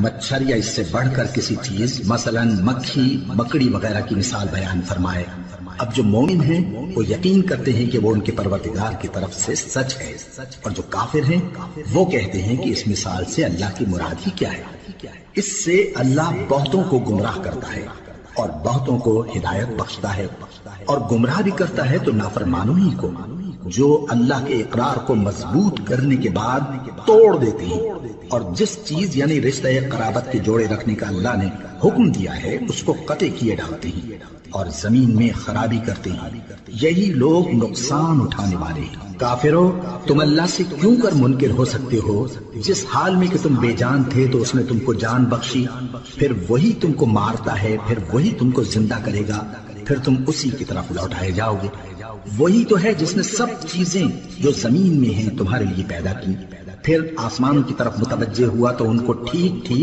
مچھر یا اس سے بڑھ کر کسی چیز مثلا مکھی مکڑی وغیرہ کی مثال بیان فرمائے۔ اب جو مومن ہیں وہ یقین کرتے ہیں کہ وہ ان کے پروردگار کی طرف سے سچ ہے، اور جو کافر ہیں وہ کہتے ہیں کہ اس مثال سے اللہ کی مراد ہی کیا ہے۔ اس سے اللہ بہتوں کو گمراہ کرتا ہے اور بہتوں کو ہدایت بخشتا ہے، اور گمراہ بھی کرتا ہے تو نافرمانوں ہی کو، جو اللہ کے اقرار کو مضبوط کرنے کے بعد توڑ دیتے ہیں، اور جس چیز یعنی رشتہ قرابت کے جوڑے رکھنے کا اللہ نے حکم دیا ہے اس کو قطع کیے ڈالتے ہیں اور زمین میں خرابی کرتے ہیں۔ یہی لوگ نقصان اٹھانے والے ہیں۔ کافرو، تم اللہ سے کیوں کر منکر ہو سکتے ہو؟ جس حال میں کہ تم بے جان تھے تو اس نے تم کو جان بخشی، پھر وہی تم کو مارتا ہے، پھر وہی تم کو زندہ کرے گا، پھر تم اسی کی طرف لوٹائے جاؤ گے۔ وہی تو ہے جس نے سب چیزیں جو زمین میں ہیں تمہارے لیے پیدا کی، پھر آسمانوں کی طرف متوجہ ہوا تو ان کو ٹھیک ٹھیک